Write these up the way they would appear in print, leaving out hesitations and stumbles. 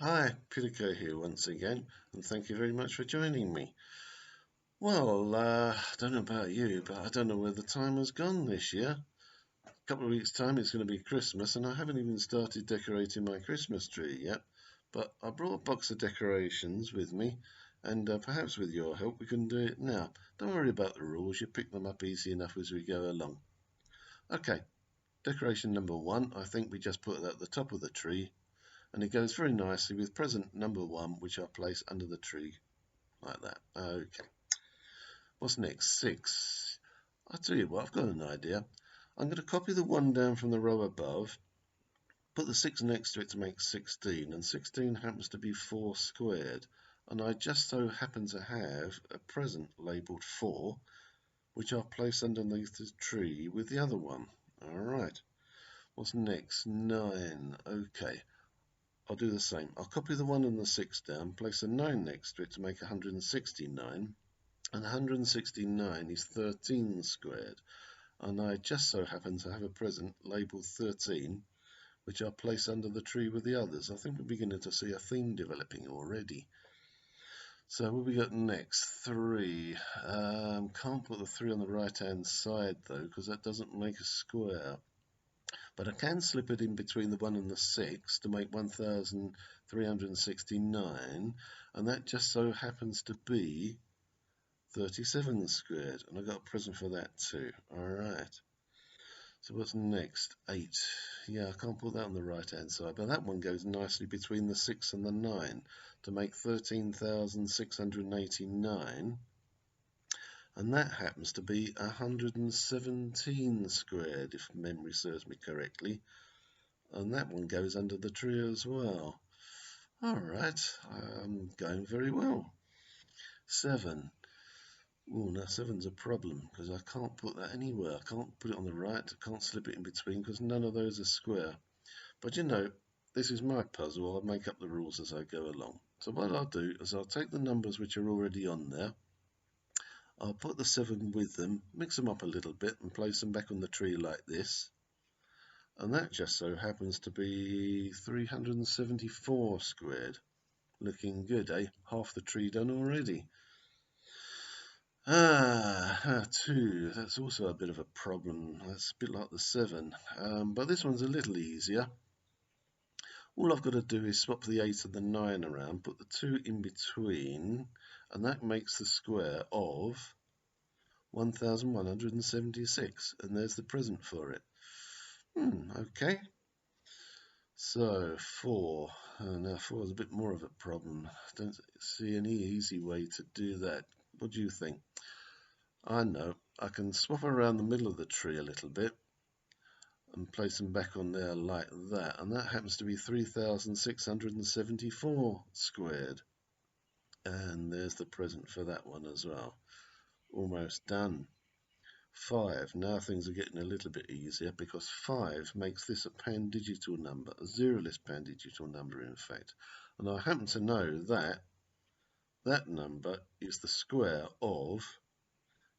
Hi, Pidico here once again, and thank you very much for joining me. Well, I don't know about you, but I don't know where the time has gone this year. A couple of weeks' time, it's going to be Christmas, and I haven't even started decorating my Christmas tree yet. But I brought a box of decorations with me, and perhaps with your help, we can do it now. Don't worry about the rules, you pick them up easy enough as we go along. Okay, decoration number one, I think we just put it at the top of the tree, and it goes very nicely with present number one, which I'll place under the tree like that. Okay. What's next? 6. I'll tell you what, I've got an idea. I'm going to copy the 1 down from the row above, put the 6 next to it to make 16, and 16 happens to be 4 squared. And I just so happen to have a present labelled 4, which I'll place underneath the tree with the other one. Alright. What's next? 9. Okay. I'll do the same. I'll copy the 1 and the 6 down, place a 9 next to it to make 169. And 169 is 13 squared. And I just so happen to have a present labelled 13, which I'll place under the tree with the others. I think we're beginning to see a theme developing already. So what we got next? 3. Can't put the 3 on the right-hand side, though, because that doesn't make a square. But I can slip it in between the 1 and the 6 to make 1,369, and that just so happens to be 37 squared, and I got a present for that too. Alright, so what's next? 8. Yeah, I can't put that on the right hand side, but that one goes nicely between the 6 and the 9 to make 13,689, and that happens to be 117 squared, if memory serves me correctly, and that one goes under the tree as well. Alright, I'm going very well. 7. Oh, now 7's a problem because I can't put that anywhere. I can't put it on the right, I can't slip it in between because none of those are square. But you know, this is my puzzle. I'll make up the rules as I go along. So what I'll do is I'll take the numbers which are already on there. I'll put the 7 with them, mix them up a little bit and place them back on the tree like this. And that just so happens to be 374 squared. Looking good, eh? Half the tree done already. 2. That's also a bit of a problem. That's a bit like the 7. But this one's a little easier. All I've got to do is swap the 8 and the 9 around, put the 2 in between, and that makes the square of 1,176. And there's the present for it. Okay. So 4. Now 4 is a bit more of a problem. I don't see any easy way to do that. What do you think? I know, I can swap around the middle of the tree a little bit and place them back on there like that, and that happens to be 3,674 squared. And there's the present for that one as well. Almost done. 5. Now things are getting a little bit easier because 5 makes this a pandigital number, a zero-less pandigital number in fact. And I happen to know that that number is the square of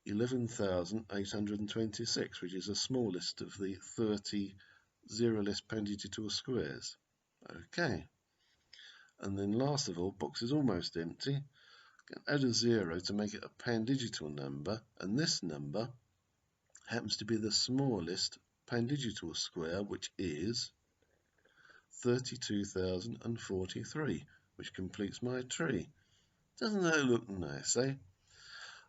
11,826, which is the smallest of the 30 zero-less pandigital squares. Okay. And then last of all, box is almost empty. Can add a 0 to make it a pandigital number, and this number happens to be the smallest pandigital square, which is 32,043, which completes my tree. Doesn't that look nice, eh?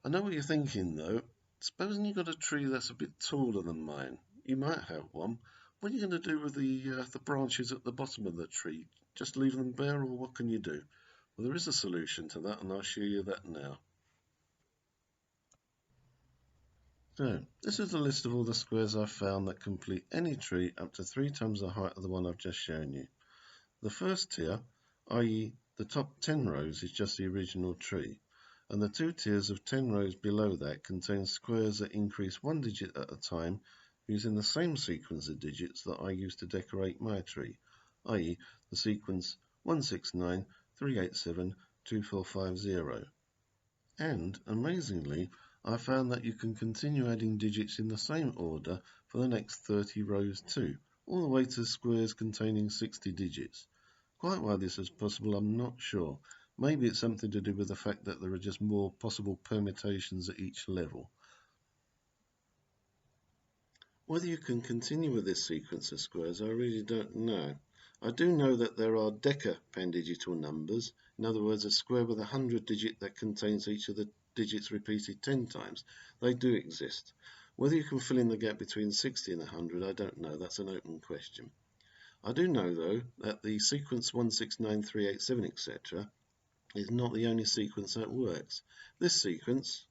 I know what you're thinking though. Supposing you've got a tree that's a bit taller than mine, you might have one. What are you going to do with the branches at the bottom of the tree? Just leave them bare, or what can you do? Well, there is a solution to that, and I'll show you that now. So, this is a list of all the squares I've found that complete any tree up to 3 times the height of the one I've just shown you. The first tier, i.e. the top 10 rows, is just the original tree. And the 2 tiers of 10 rows below that contain squares that increase 1 digit at a time using the same sequence of digits that I used to decorate my tree, i.e. the sequence 169, 387, 2450. And, amazingly, I found that you can continue adding digits in the same order for the next 30 rows too, all the way to squares containing 60 digits. Quite why this is possible, I'm not sure. Maybe it's something to do with the fact that there are just more possible permutations at each level. Whether you can continue with this sequence of squares, I really don't know. I do know that there are deca pandigital numbers, in other words, a square with 100 digit that contains each of the digits repeated 10 times. They do exist. Whether you can fill in the gap between 60 and 100, I don't know. That's an open question. I do know, though, that the sequence 169387, etc., is not the only sequence that works. This sequence,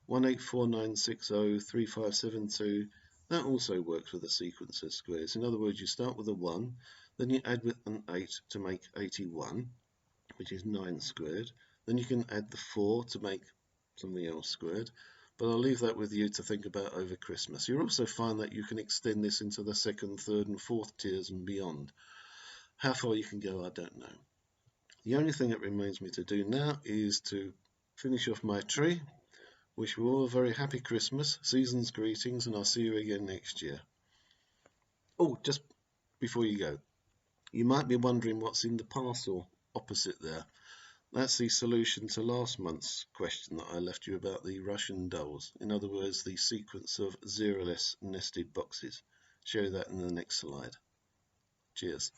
184960357 that also works with a sequence of squares. In other words, you start with a 1, then you add with an 8 to make 81, which is 9 squared. Then you can add the 4 to make something else squared. But I'll leave that with you to think about over Christmas. You'll also find that you can extend this into the second, third and fourth tiers and beyond. How far you can go, I don't know. The only thing that remains me to do now is to finish off my tree. Wish you all a very happy Christmas, season's greetings, and I'll see you again next year. Oh, just before you go, you might be wondering what's in the parcel opposite there. That's the solution to last month's question that I left you about the Russian dolls. In other words, the sequence of zero-less nested boxes. Show that in the next slide. Cheers.